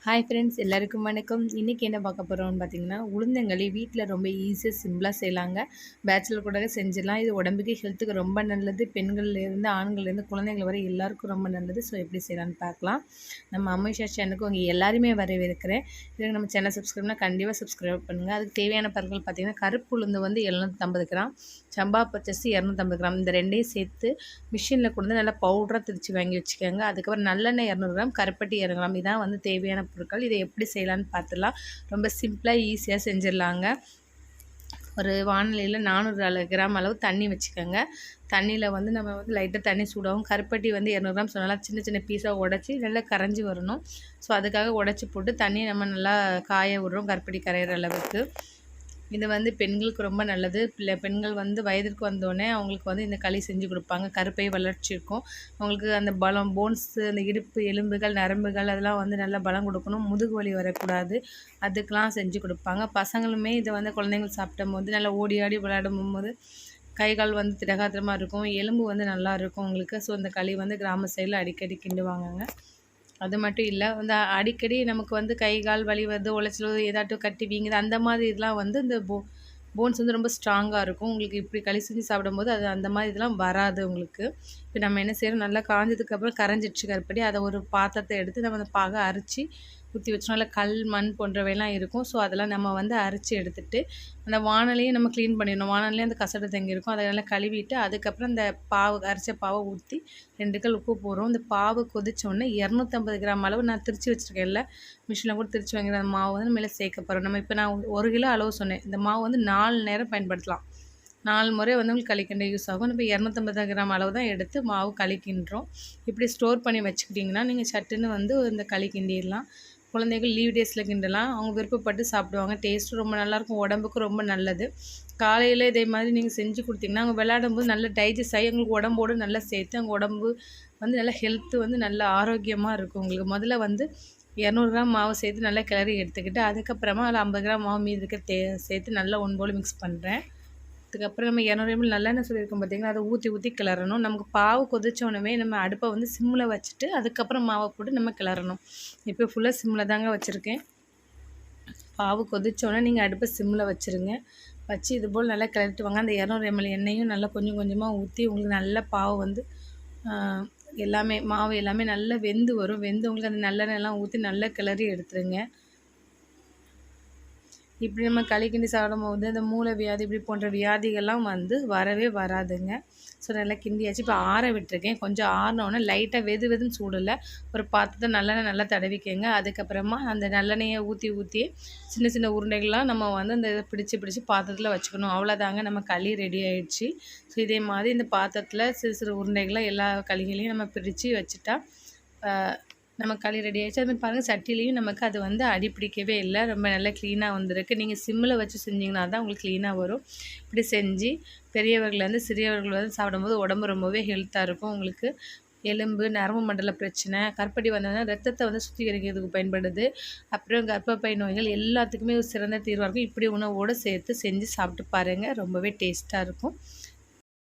Hi friends, எல்லாருக்கும் வணக்கம். இன்றைக்கி என்ன பார்க்க போகிறோம்னு பார்த்தீங்கன்னா, உளுந்தங்களி வீட்டில் ரொம்ப ஈஸியாக சிம்பிளாக செய்யலாங்க. பேச்சுலர் கூட செஞ்சிடலாம். இது உடம்புக்கு ஹெல்த்துக்கு ரொம்ப நல்லது. பெண்கள்லேருந்து ஆண்கள்லேருந்து குழந்தைகள் வரை எல்லாருக்கும் ரொம்ப நல்லது. ஸோ எப்படி செய்யலான்னு பார்க்கலாம். நம்ம அம்மிஷா சேனலுக்கு உங்கள் எல்லாருமே வரவேற்கிறேன். இதுக்கு நம்ம சேனல் சப்ஸ்கிரைப்னா கண்டிப்பாக சப்ஸ்கிரைப் பண்ணுங்கள். அதுக்கு தேவையான பொருட்கள் பார்த்தீங்கன்னா, கருப்பு உளுந்து வந்து 750 கிராம், சம்பா பச்சரிசி 250 கிராம், இந்த ரெண்டையும் சேர்த்து மிஷினில் கொண்டு நல்லா பவுடராக திரித்து வாங்கி வச்சுக்கோங்க. அதுக்கப்புறம் நல்லெண்ணெய் 200 கிராம், கருப்பட்டி 200 கிராம், இதான் வந்து தேவையான பொருட்கள். இதை எப்படி செய்யலான்னு பார்த்துடலாம். ரொம்ப சிம்பிளாக ஈஸியாக செஞ்சிடலாங்க. ஒரு வானிலையில் 400 கிராம் அளவு தண்ணி வச்சுக்கோங்க. தண்ணியில் வந்து நம்ம வந்து லைட்டாக தண்ணி சூடாகும். கருப்பட்டி வந்து 200 கிராம் சொன்னாலும் சின்ன சின்ன பீஸாக உடச்சி நல்லா கரைஞ்சி வரணும். ஸோ அதுக்காக உடச்சி போட்டு தண்ணியை நம்ம நல்லா காய விடுறோம், கருப்பட்டி கரையிற அளவுக்கு. இது வந்து பெண்களுக்கு ரொம்ப நல்லது. பெண்கள் வந்து வயதிற்கு வந்தோடனே அவங்களுக்கு வந்து இந்த களி செஞ்சு கொடுப்பாங்க. கருப்பை வளர்ச்சி இருக்கும். அவங்களுக்கு அந்த பலம், போன்ஸு, அந்த இடுப்பு எலும்புகள், நரம்புகள் அதெல்லாம் வந்து நல்லா பலம் கொடுக்கணும். முதுகு வலி வரக்கூடாது, அதுக்கெலாம் செஞ்சு கொடுப்பாங்க. பசங்களுமே இதை வந்து குழந்தைங்கள் சாப்பிடும் போது நல்லா ஓடி ஆடி விளையாடும் போது கை கால் வந்து திடகாத்திரமாக இருக்கும், எலும்பு வந்து நல்லா இருக்கும் உங்களுக்கு. ஸோ இந்த களி வந்து கிராம சைடில் அடிக்கடி கிண்டுவாங்கங்க. அது மட்டும் இல்லை, வந்து அடிக்கடி நமக்கு வந்து கை கால் வலி வருது, உளைச்சல் ஏதாட்டும் கட்டி வீங்குது, அந்த மாதிரி இதெல்லாம் வந்து இந்த போன்ஸ் வந்து ரொம்ப ஸ்ட்ராங்காக இருக்கும். உங்களுக்கு இப்படி களி செஞ்சு சாப்பிடும்போது அது அந்த மாதிரி இதெல்லாம் வராது உங்களுக்கு. இப்போ நம்ம என்ன செய்யறோம், நல்லா காஞ்சதுக்கப்புறம் கரைஞ்சிடுச்சு கருப்பட்டி, அதை ஒரு பாத்திரத்தை எடுத்து நம்ம அந்த பாகை அரைச்சி ஊற்றி வச்சோம். நல்லா கல் மண் போன்றவையெல்லாம் இருக்கும். ஸோ அதெல்லாம் நம்ம வந்து அரைச்சி எடுத்துகிட்டு அந்த வானலையும் நம்ம க்ளீன் பண்ணிடணும். வானலையும் அந்த கசடு தங்கி இருக்கும், அதை நல்லா கழுவிட்டு அதுக்கப்புறம் இந்த அரைச்ச பாவை ஊற்றி 2 கல் உப்பு போடுறோம். இந்த பாவு கொதிச்சோடனே 250 கிராம் அளவு நான் திரிச்சு வச்சுருக்கேன்ல, மிஷினில் கூட திரிச்சு வாங்கிற அந்த மாவு வந்து மேலே சேர்க்க போகிறோம். நம்ம இப்போ நான் 1 கிலோ அளவு சொன்னேன். இந்த மாவு வந்து 4 நேரம் பயன்படுத்தலாம். 4 முறை வந்து உங்களுக்கு களிக்கிண்ட யூஸ் ஆகும். இப்போ 250 கிராம் அளவு தான் எடுத்து மாவு களிக்கின்றோம். இப்படி ஸ்டோர் பண்ணி வச்சுக்கிட்டிங்கன்னா நீங்கள் சட்டுன்னு வந்து இந்த களி கிண்டிடலாம். குழந்தைகள் லீவ் டேஸில் கிண்டலாம். அவங்க விருப்பப்பட்டு சாப்பிடுவாங்க. டேஸ்ட்டும் ரொம்ப நல்லாயிருக்கும், உடம்புக்கும் ரொம்ப நல்லது. காலையில் இதே மாதிரி நீங்கள் செஞ்சு கொடுத்தீங்கன்னா அவங்க விளையாடும்போது நல்லா டைஜஸ்ட் ஆகி உங்களுக்கு உடம்போடு நல்லா சேர்த்து அவங்க உடம்பு வந்து நல்லா ஹெல்த்து வந்து நல்ல ஆரோக்கியமாக இருக்கும் உங்களுக்கு. முதல்ல வந்து 200 கிராம் மாவு சேர்த்து நல்லா கிளறி எடுத்துக்கிட்டு அதுக்கப்புறமா அதில் 50 கிராம் மாவு மீதி இருக்க சேர்த்து நல்லா ஒன்போல் மிக்ஸ் பண்ணுறேன். அதுக்கப்புறம் நம்ம 200 ml நல்லெண்ணெய் சொல்லியிருக்கோம் பார்த்தீங்கன்னா, அதை ஊற்றி கிளறணும். நமக்கு பாவு கொதிச்சோடனே நம்ம அடுப்பை வந்து சிம்மில் வச்சுட்டு அதுக்கப்புறம் மாவை போட்டு நம்ம கிளறணும். இப்போ ஃபுல்லாக சிம்மில் தாங்க வச்சுருக்கேன். பாவு கொதிச்சோடனே நீங்கள் அடுப்பை சிம்மில் வச்சுருங்க. வச்சு இதுபோல் நல்லா கிளறிட்டு வாங்க. அந்த 200 ml எண்ணெயும் நல்லா கொஞ்சம் கொஞ்சமாக ஊற்றி உங்களுக்கு நல்ல பாவு வந்து எல்லாமே மாவு எல்லாமே நல்லா வெந்து வரும். வெந்து உங்களுக்கு அந்த நல்லெண்ணெய்லாம் ஊற்றி நல்லா கிளறி எடுத்துருங்க. இப்படி நம்ம களி கிண்டி சாப்பிடும்போது இந்த மூளை வியாதி இப்படி போன்ற வியாதிகள்லாம் வந்து வரவே வராதுங்க. ஸோ நல்லா கிண்டியாச்சு. இப்போ ஆற விட்டுருக்கேன். கொஞ்சம் ஆறினோடனே லைட்டாக வெதுன்னு சூடில் ஒரு பாத்திரத்தை நல்லெண்ணெய் நல்லா தடவிக்கங்க. அதுக்கப்புறமா அந்த நல்லெண்ணெயை ஊற்றி சின்ன சின்ன உருண்டைகள்லாம் நம்ம வந்து அந்த இதை பிடிச்சி பாத்திரத்தில் வச்சுக்கணும். அவ்வளோதாங்க, நம்ம களி ரெடி ஆகிடுச்சு. ஸோ இதே மாதிரி இந்த பாத்திரத்தில் சிறு சிறு உருண்டைகளாக எல்லா களிகளையும் நம்ம பிரித்து வச்சுட்டா நம்ம களி ரெடி ஆகிடுச்சு. அதுமாதிரி பாருங்கள், சட்டிலையும் நமக்கு அது வந்து அடிப்பிடிக்கவே இல்லை, ரொம்ப நல்லா க்ளீனாக வந்திருக்கு. நீங்கள் சிம்மில் வச்சு செஞ்சிங்கன்னா தான் உங்களுக்கு க்ளீனாக வரும். இப்படி செஞ்சு பெரியவர்கள்லேருந்து சிறியவர்கள் வந்து சாப்பிடும்போது உடம்பு ரொம்பவே ஹெல்த்தாக இருக்கும். உங்களுக்கு எலும்பு நரம்பு மண்டல பிரச்சனை, கருப்பட்டி வந்ததுன்னா ரத்தத்தை வந்து சுத்திகரிக்கிறதுக்கு பயன்படுது. அப்புறம் கர்ப்பப்பை நோய்கள் எல்லாத்துக்குமே ஒரு சிறந்த தீர்வாக இருக்கும். இப்படி உணவோடு சேர்த்து செஞ்சு சாப்பிட்டு பாருங்கள், ரொம்பவே டேஸ்ட்டாக இருக்கும்.